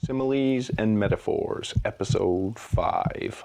Similes and Metaphors, Episode 5.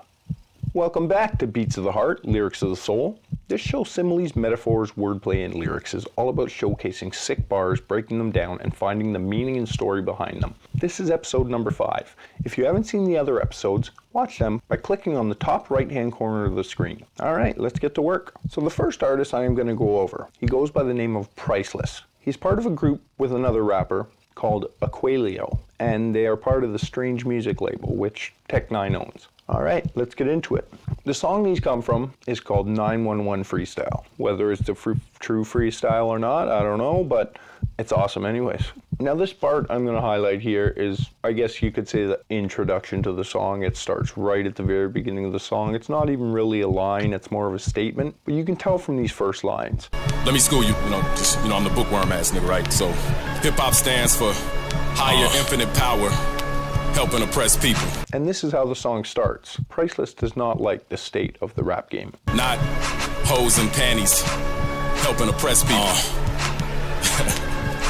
Welcome back to Beats of the Heart, Lyrics of the Soul. This show, Similes, Metaphors, Wordplay, and Lyrics, is all about showcasing sick bars, breaking them down, and finding the meaning and story behind them. This is episode number 5. If you haven't seen the other episodes, watch them by clicking on the top right-hand corner of the screen. Alright, let's get to work. So the first artist I am going to go over, he goes by the name of Priceless. He's part of a group with another rapper called Aqualeo, and they are part of the Strange Music label, which Tech9 owns. Alright, let's get into it. The song these come from is called 911 Freestyle. Whether it's the true freestyle or not, I don't know, but it's awesome anyways. Now this part I'm going to highlight here is, I guess you could say, the introduction to the song. It starts right at the very beginning of the song. It's not even really a line, it's more of a statement, but you can tell from these first lines. Let me school you, I'm the bookworm ass nigga, right? So hip-hop stands for higher infinite power, helping oppress people. And this is how the song starts. Priceless does not like the state of the rap game. Not hoes and panties, helping oppress people.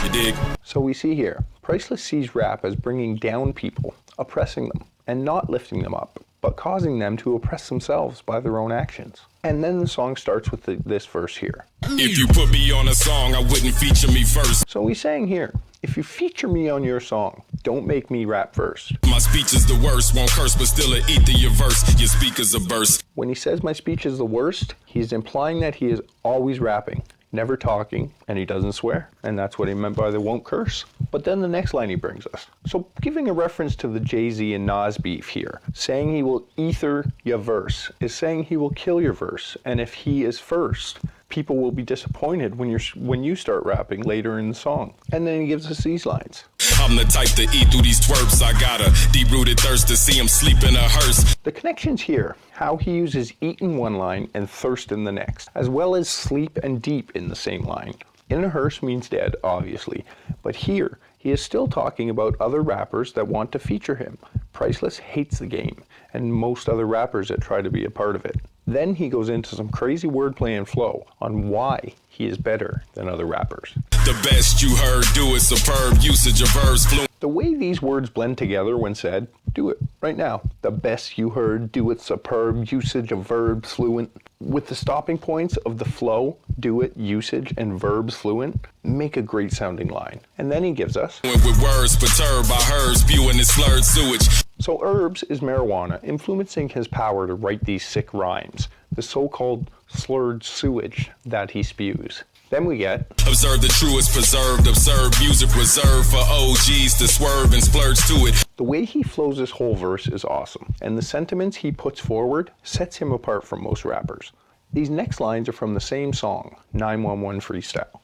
You dig? So we see here, Priceless sees rap as bringing down people, oppressing them, and not lifting them up, but causing them to oppress themselves by their own actions. And then the song starts with this verse here. If you put me on a song, I wouldn't feature me first. So he's saying here, if you feature me on your song, don't make me rap first. My speech is the worst, won't curse, but still eat your verse. Your speaker's a burst. When he says my speech is the worst, he's implying that he is always rapping, never talking, and he doesn't swear. And that's what he meant by the won't curse. But then the next line he brings us. So giving a reference to the Jay-Z and Nas beef here, saying he will ether your verse is saying he will kill your verse. And if he is first, people will be disappointed when you start rapping later in the song. And then he gives us these lines. I'm the type to eat through these twerps. I got a deep-rooted thirst to see him sleep in a hearse. The connections here, how he uses eat in one line and thirst in the next, as well as sleep and deep in the same line. In a hearse means dead, obviously, but here he is still talking about other rappers that want to feature him. Priceless hates the game, and most other rappers that try to be a part of it. Then he goes into some crazy wordplay and flow on why he is better than other rappers. The best you heard, do it, superb usage of verbs, fluent. The way these words blend together when said, do it right now. The best you heard, do it, superb usage of verbs, fluent. With the stopping points of the flow, do it, usage, and verbs fluent, make a great sounding line. And then he gives us, with words perturbed by her spewing his slurred sewage. So herbs is marijuana, influencing his power to write these sick rhymes, the so-called slurred sewage that he spews. Then we get, observe the truest preserved, observe music reserved for OGs to swerve and splurge to it. The way he flows this whole verse is awesome, and the sentiments he puts forward sets him apart from most rappers. These next lines are from the same song, 911 Freestyle.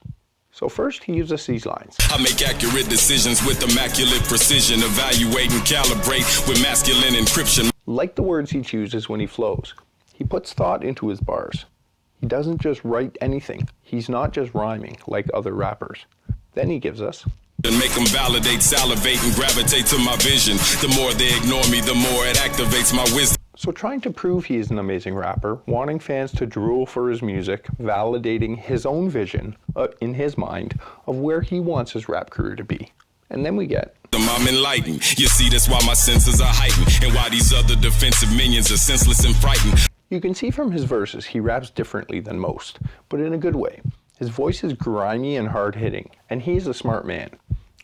So first he gives us these lines. I make accurate decisions with immaculate precision, evaluate and calibrate with masculine encryption. Like the words he chooses when he flows, he puts thought into his bars. He doesn't just write anything. He's not just rhyming like other rappers. Then he gives us, and make them validate, salivate, and gravitate to my vision. The more they ignore me, the more it activates my wisdom. So trying to prove he is an amazing rapper, wanting fans to drool for his music, validating his own vision in his mind of where he wants his rap career to be. And then we get, I'm enlightened. You see, that's why my senses are heightened, and why these other defensive minions are senseless and frightened. You can see from his verses he raps differently than most, but in a good way. His voice is grimy and hard-hitting, and he is a smart man,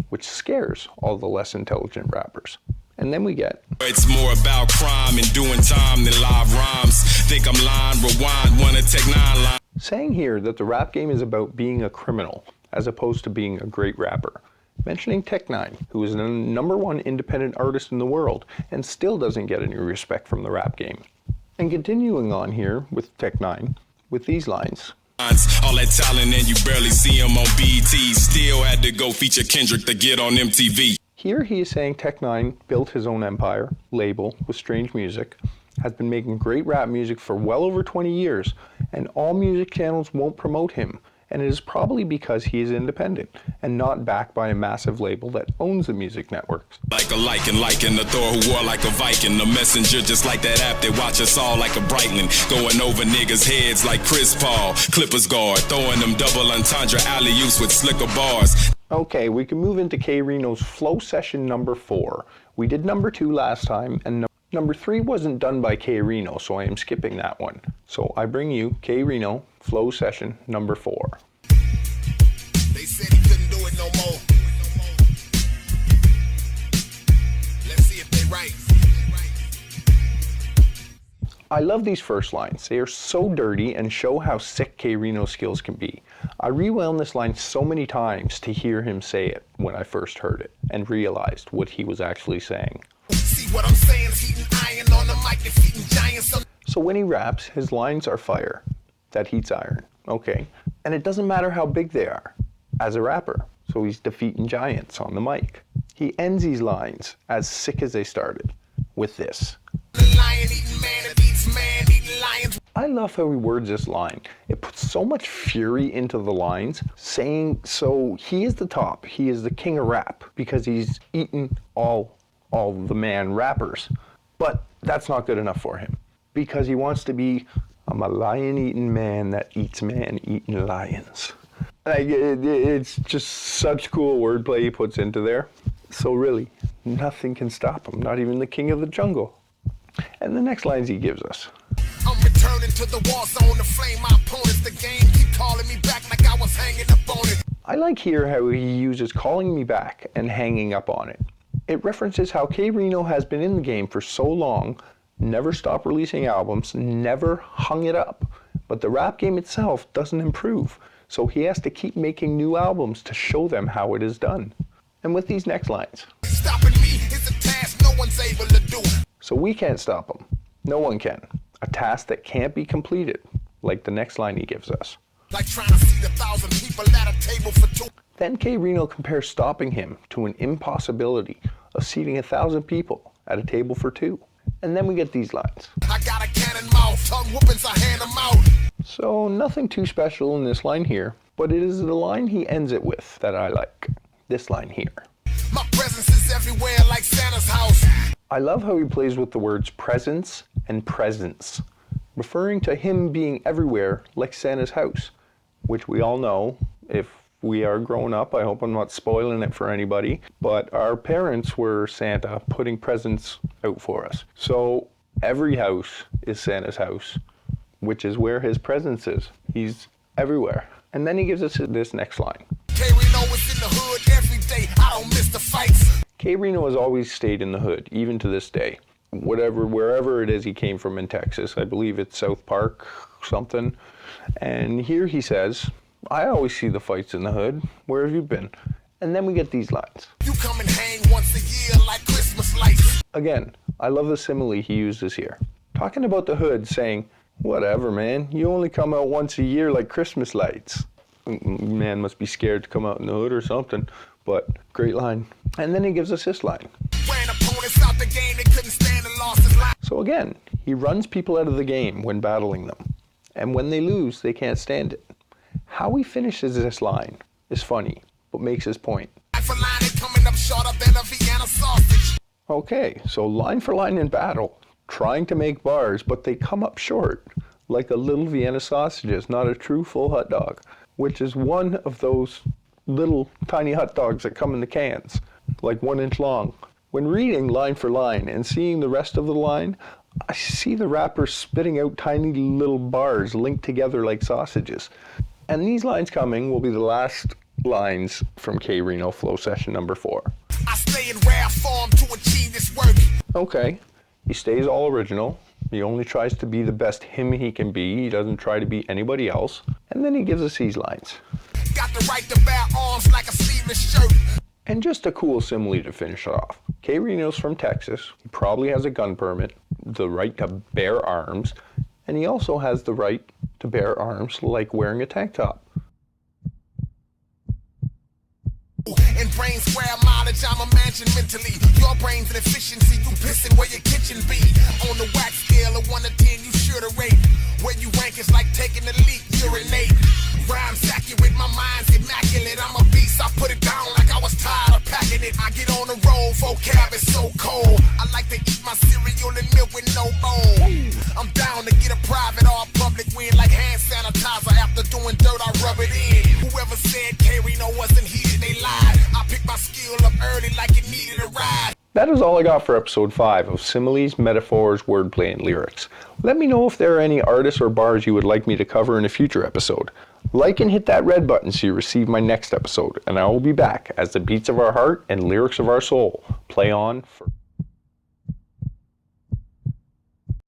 which scares all the less intelligent rappers. And then we get, it's more about crime and doing time than live rhymes. Think I'm lying, rewind, wanna take 9 lines. Saying here that the rap game is about being a criminal as opposed to being a great rapper. Mentioning Tech9, who is the #1 independent artist in the world and still doesn't get any respect from the rap game. And continuing on here with Tech9, with these lines. All that talent and you barely see him on BET. Still had to go feature Kendrick to get on MTV. Here he is saying Tech9 built his own empire, label, with Strange Music, has been making great rap music for well over 20 years, and all music channels won't promote him. And it is probably because he is independent and not backed by a massive label that owns the music networks. Like a liken, the Thor who wore like a Viking, the messenger just like that app that watch us all like a Brightling, going over niggas' heads like Chris Paul, Clippers guard, throwing them double entendre alley-oops with slicker bars. Okay, we can move into K-rino's flow session number 4. We did number 2 last time, and number 3 wasn't done by K-rino, so I am skipping that one. So I bring you K-rino flow session number 4. They said he couldn't do it no more. Let's see if they right. I love these first lines. They are so dirty and show how sick K-rino's skills can be. I rewound this line so many times to hear him say it when I first heard it and realized what he was actually saying. See what I'm saying? Heating iron on the mic, defeating giants. So when he raps, his lines are fire. That heats iron. Okay. And it doesn't matter how big they are as a rapper. So he's defeating giants on the mic. He ends these lines as sick as they started with this. The lion eating man that eats man eating lions. I love how he words this line. It puts so much fury into the lines, saying so he is the top, he is the king of rap because he's eaten all the man rappers. But that's not good enough for him because he wants to be, I'm a lion-eating man that eats man-eating lions. It's just such cool wordplay he puts into there. So really, nothing can stop him, not even the king of the jungle. And the next lines he gives us. I'm returning to the war zone to flame my opponents. The game keep calling me back like I was hanging up on it. I like here how he uses calling me back and hanging up on it. It references how K-rino has been in the game for so long, never stopped releasing albums, never hung it up. But the rap game itself doesn't improve, so he has to keep making new albums to show them how it is done. And with these next lines. Stopping me is a task no one's able to do. So we can't stop him. No one can. A task that can't be completed, like the next line he gives us. Like trying to seat 1,000 people at a table for 2. Then K-rino compares stopping him to an impossibility of seating 1,000 people at a table for 2. And then we get these lines. I got a cannon mouth, tongue whoopings, I hand them out. So nothing too special in this line here, but it is the line he ends it with that I like. This line here. My presence is everywhere like Santa's house. I love how he plays with the words presence and presence, referring to him being everywhere like Santa's house, which we all know, if we are grown up, I hope I'm not spoiling it for anybody, but our parents were Santa putting presents out for us. So every house is Santa's house, which is where his presence is. He's everywhere. And then he gives us this next line. K-rino is in the hood every day. I don't miss the fights. K-rino has always stayed in the hood, even to this day. Wherever it is he came from in Texas. I believe it's South Park, something. And here he says, I always see the fights in the hood. Where have you been? And then we get these lines. You come and hang once a year like Christmas lights. Again, I love the simile he uses here. Talking about the hood, saying, whatever, man. You only come out once a year like Christmas lights. Man must be scared to come out in the hood or something. But great line. And then he gives us this line. When opponents out the game, they couldn't stand the losses. So again, he runs people out of the game when battling them. And when they lose, they can't stand it. How he finishes this line is funny, but makes his point. Okay, so line for line in battle, trying to make bars, but they come up short, like a little Vienna sausages, not a true full hot dog, which is one of those little tiny hot dogs that come in the cans, like 1 inch long. When reading line for line and seeing the rest of the line, I see the rapper spitting out tiny little bars linked together like sausages. And these lines coming will be the last lines from K-rino flow session number 4. I stay in rare form to achieve this work. Okay, he stays all original. He only tries to be the best him he can be. He doesn't try to be anybody else. And then he gives us these lines. Got the right to bear arms like a sleeveless shirt. And just a cool simile to finish it off. K-rino's from Texas. He probably has a gun permit, the right to bear arms, and he also has the right to bear arms like wearing a tank top. In brain square mileage, I'm a mansion mentally. Your brain's an efficiency, you pissing where your kitchen be. On the wax scale of 1 to 10, you sure to rate. Where you rank is like taking a leak, urinate. Rhymes accurate, my mind's immaculate. I'm a beast, I put it down like I was tired of packing it. I get on the road, vocab is so cold. I like to eat my cereal and milk with no bowl. I'm down to get a private or a public win like hand sanitizer. After doing dirt, I rub it in. Whoever said K-rino wasn't here, they lied. That is all I got for episode 5 of Similes, Metaphors, Wordplay, and Lyrics. Let me know if there are any artists or bars you would like me to cover in a future episode. Like and hit that red button so you receive my next episode, and I will be back as the beats of our heart and lyrics of our soul play on for